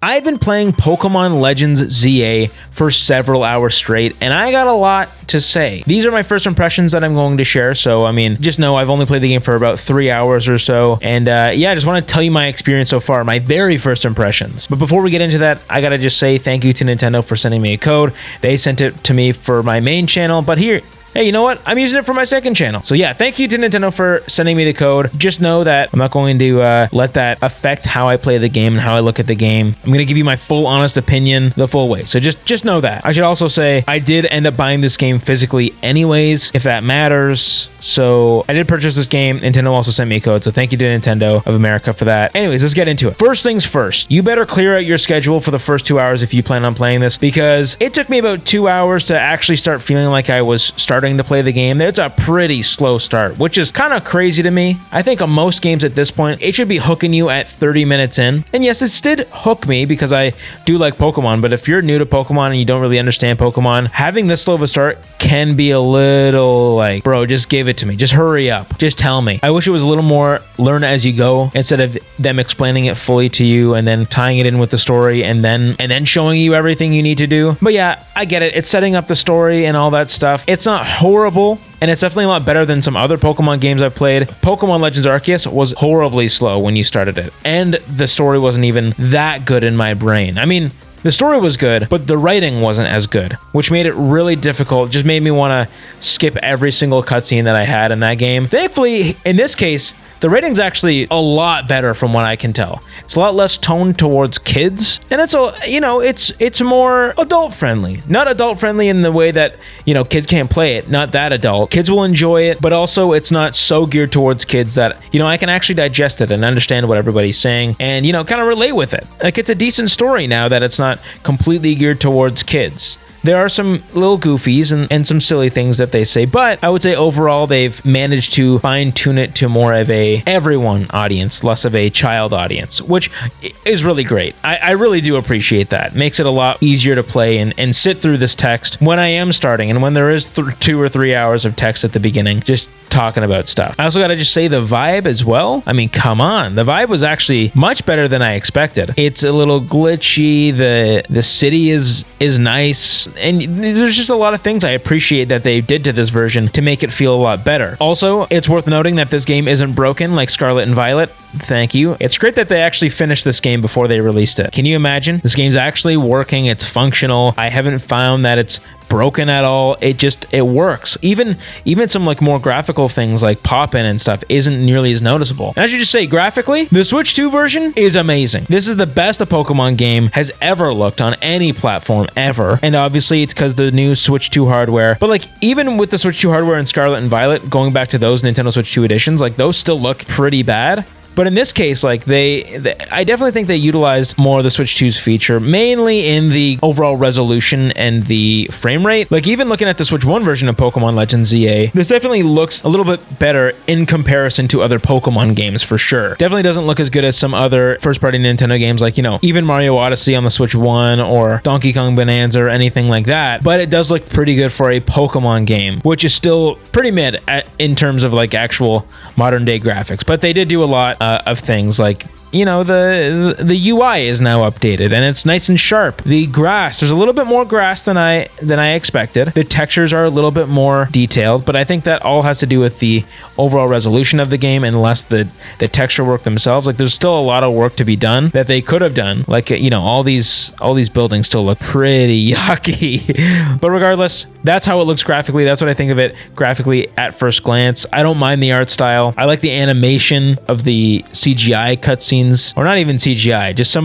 I've been playing Pokémon Legends ZA for several hours straight, and I got a lot to say. These are my first impressions that I'm going to share, so I mean, just know I've only played the game for about 3 hours or so, and yeah, I just want to tell you my experience so far, my very first impressions. But before we get into that, I gotta just say thank you to Nintendo for sending me a code. They sent it to me for my main channel, but here, hey, you know what? I'm using it for my second channel. So yeah, thank you to Nintendo for sending me the code. Just know that I'm not going to let that affect how I play the game and how I look at the game. I'm going to give you my full honest opinion the full way. So just know that. I should also say I did end up buying this game physically anyways, if that matters. So I did purchase this game. Nintendo also sent me a code. So thank you to Nintendo of America for that. Anyways, let's get into it. First things first, you better clear out your schedule for the first 2 hours if you plan on playing this, because it took me about 2 hours to actually start feeling like I was starting to play the game. It's a pretty slow start, which is kind of crazy to me. I think on most games at this point, it should be hooking you at 30 minutes in. And yes, it did hook me because I do like Pokemon, but if you're new to Pokemon and you don't really understand Pokemon, having this slow of a start can be a little like, bro, just give it to me. Just hurry up. Just tell me. I wish it was a little more learn as you go instead of them explaining it fully to you and then tying it in with the story and then showing you everything you need to do. But yeah, I get it. It's setting up the story and all that stuff. It's not horrible, and it's definitely a lot better than some other Pokemon games I've played. Pokemon Legends Arceus was horribly slow when you started it, and the story wasn't even that good in my brain. I mean, the story was good, but the writing wasn't as good, which made it really difficult. Just made me want to skip every single cutscene that I had in that game. Thankfully, in this case, the rating's actually a lot better from what I can tell. It's a lot less toned towards kids, and it's more adult friendly. Not adult friendly in the way that, kids can't play it, not that adult. Kids will enjoy it, but also it's not so geared towards kids that, I can actually digest it and understand what everybody's saying and, kind of relate with it. Like, it's a decent story now that it's not completely geared towards kids. There are some little goofies and some silly things that they say, but I would say overall they've managed to fine-tune it to more of a everyone audience, less of a child audience, which is really great. I really do appreciate that. Makes it a lot easier to play and sit through this text when I am starting and when there is 2 or 3 hours of text at the beginning, just talking about stuff. I also got to just say the vibe as well. I mean, come on. The vibe was actually much better than I expected. It's a little glitchy. The city is nice. And there's just a lot of things I appreciate that they did to this version to make it feel a lot better. Also, it's worth noting that this game isn't broken like Scarlet and Violet. Thank you. It's great that they actually finished this game before they released it. Can you imagine? This game's actually working. It's functional. I haven't found that it's broken at all. It works. Even some like more graphical things like pop-in and stuff isn't nearly as noticeable. And I should just say, graphically, the Switch 2 version is amazing. This is the best a Pokemon game has ever looked on any platform ever. And obviously it's because the new Switch 2 hardware. But like, even with the Switch 2 hardware and Scarlet and Violet, going back to those Nintendo Switch 2 editions, like those still look pretty bad. But in this case, like I definitely think they utilized more of the Switch 2's feature, mainly in the overall resolution and the frame rate. Like, even looking at the Switch 1 version of Pokemon Legends ZA, this definitely looks a little bit better in comparison to other Pokemon games for sure. Definitely doesn't look as good as some other first-party Nintendo games like, even Mario Odyssey on the Switch 1 or Donkey Kong Bonanza or anything like that. But it does look pretty good for a Pokemon game, which is still pretty mid in terms of like actual modern-day graphics. But they did do a lot of things like, the UI is now updated and it's nice and sharp. The grass, there's a little bit more grass than I expected. The textures are a little bit more detailed, but I think that all has to do with the overall resolution of the game and less the texture work themselves. Like, there's still a lot of work to be done that they could have done. Like, all these buildings still look pretty yucky. But regardless, that's how it looks graphically. That's what I think of it graphically at first glance. I don't mind the art style. I like the animation of the CGI cutscenes, or not even CGI, just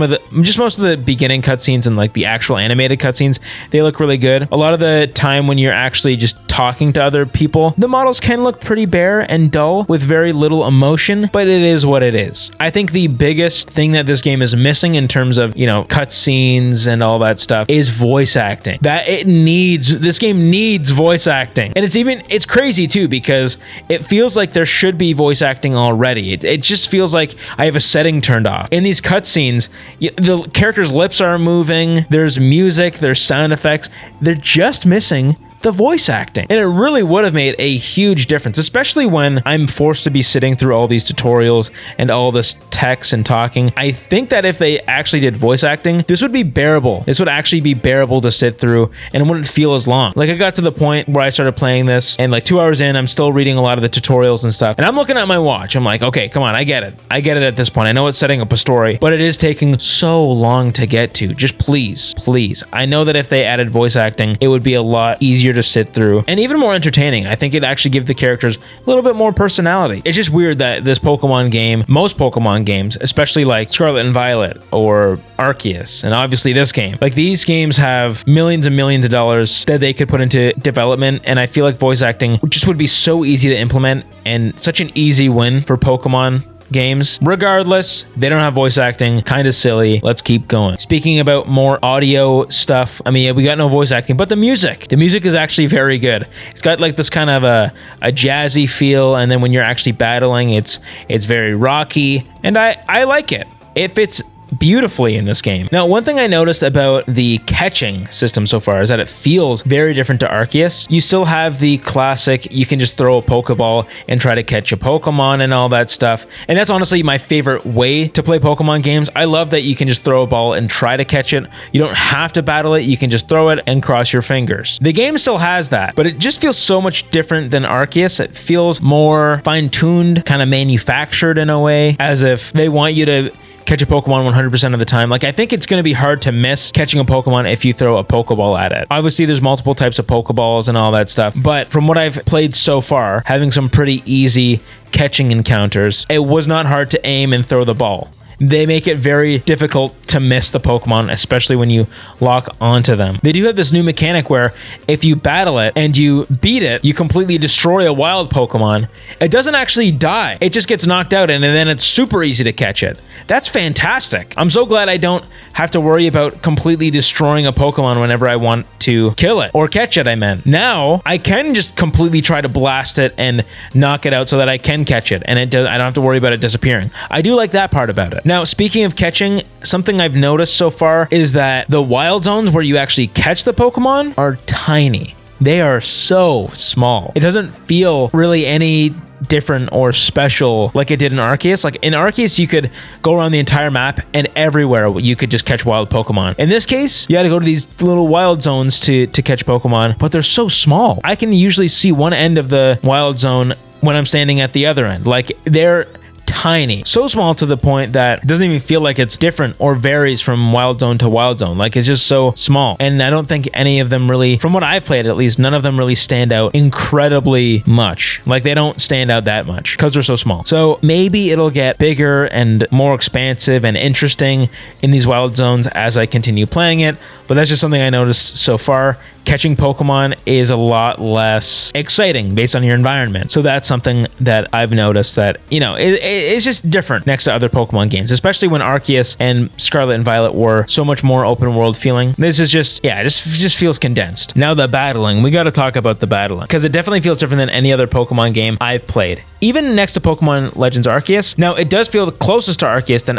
most of the beginning cutscenes and like the actual animated cutscenes. They look really good. A lot of the time when you're actually just talking to other people, the models can look pretty bare and dull with very little emotion, but it is what it is. I think the biggest thing that this game is missing in terms of, cutscenes and all that stuff is voice acting. This game needs voice acting. And it's crazy too, because it feels like there should be voice acting already. It just feels like I have a setting turned off. In these cutscenes, the characters' lips are moving, there's music, there's sound effects. They're just missing the voice acting. And it really would have made a huge difference, especially when I'm forced to be sitting through all these tutorials and all this text and talking. I think that if they actually did voice acting, this would be bearable. This would actually be bearable to sit through and it wouldn't feel as long. Like I got to the point where I started playing this and like 2 hours in, I'm still reading a lot of the tutorials and stuff. And I'm looking at my watch. I'm like, okay, come on, I get it. I get it at this point. I know it's setting up a story, but it is taking so long to get to. Just please, please. I know that if they added voice acting, it would be a lot easier to sit through and even more entertaining. I think it'd actually give the characters a little bit more personality. It's just weird that this Pokemon game, most Pokemon games, especially like Scarlet and Violet or Arceus, and obviously this game, like these games have millions and millions of dollars that they could put into development, and I feel like voice acting just would be so easy to implement and such an easy win for Pokemon games. Regardless, they don't have voice acting. Kind of silly. Let's keep going. Speaking about more audio stuff, I mean, we got no voice acting, but the music is actually very good. It's got like this kind of a jazzy feel, and then when you're actually battling, it's very rocky, and I like it. It fits beautifully in this game. Now, one thing I noticed about the catching system so far is that it feels very different to Arceus. You still have the classic, you can just throw a Pokeball and try to catch a Pokemon and all that stuff. And that's honestly my favorite way to play Pokemon games. I love that you can just throw a ball and try to catch it. You don't have to battle it. You can just throw it and cross your fingers. The game still has that, but it just feels so much different than Arceus. It feels more fine-tuned, kind of manufactured in a way, as if they want you to catch a Pokemon 100% of the time. Like, I think it's going to be hard to miss catching a Pokemon if you throw a Pokeball at it. Obviously, there's multiple types of Pokeballs and all that stuff, but from what I've played so far, having some pretty easy catching encounters, it was not hard to aim and throw the ball. They make it very difficult to miss the Pokemon, especially when you lock onto them. They do have this new mechanic where if you battle it and you beat it, you completely destroy a wild Pokemon. It doesn't actually die. It just gets knocked out, and then it's super easy to catch it. That's fantastic. I'm so glad I don't have to worry about completely destroying a Pokemon whenever I want to kill it or catch it, I meant. Now, I can just completely try to blast it and knock it out so that I can catch it, and I don't have to worry about it disappearing. I do like that part about it. Now, speaking of catching, something I've noticed so far is that the wild zones where you actually catch the Pokemon are tiny. They are so small. It doesn't feel really any different or special like it did in Arceus. Like in Arceus, you could go around the entire map and everywhere you could just catch wild Pokemon. In this case, you had to go to these little wild zones to catch Pokemon, but they're so small. I can usually see one end of the wild zone when I'm standing at the other end. Like they're tiny, so small to the point that it doesn't even feel like it's different or varies from wild zone to wild zone. Like it's just so small, and I don't think any of them really, from what I've played at least, none of them really stand out incredibly much. Like they don't stand out that much because they're so small. So maybe it'll get bigger and more expansive and interesting in these wild zones as I continue playing it, but that's just something I noticed so far. Catching Pokemon is a lot less exciting based on your environment. So that's something that I've noticed, that, you know, it's just different next to other Pokemon games, especially when Arceus and Scarlet and Violet were so much more open world feeling. This is just, yeah, it just feels condensed. Now the battling, we got to talk about the battling, because it definitely feels different than any other Pokemon game I've played. Even next to Pokemon Legends Arceus, now it does feel the closest to Arceus than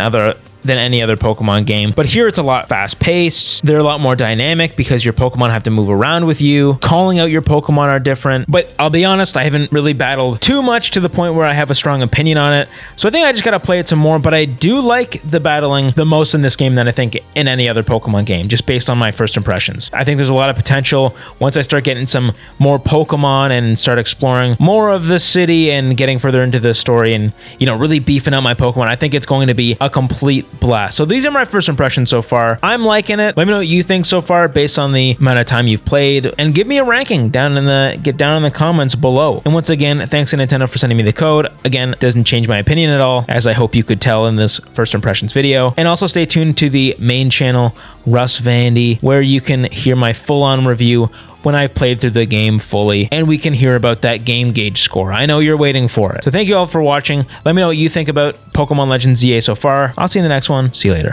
any other Pokemon game, but here it's a lot fast-paced. They're a lot more dynamic because your Pokemon have to move around with you. Calling out your Pokemon are different, but I'll be honest, I haven't really battled too much to the point where I have a strong opinion on it, so I think I just gotta play it some more. But I do like the battling the most in this game than I think in any other Pokemon game, just based on my first impressions. I think there's a lot of potential once I start getting some more Pokemon and start exploring more of the city and getting further into the story and, you know, really beefing out my Pokemon. I think it's going to be a complete blast. So these are my first impressions so far. I'm liking it. Let me know what you think so far based on the amount of time you've played, and give me a ranking down in the comments below. And once again, thanks to Nintendo for sending me the code. Again, it doesn't change my opinion at all, as I hope you could tell in this first impressions video. And also stay tuned to the main channel, Russ Vandy, where you can hear my full-on review when I've played through the game fully, and we can hear about that game gauge score. I know you're waiting for it. So thank you all for watching. Let me know what you think about Pokemon Legends ZA so far. I'll see you in the next one. See you later.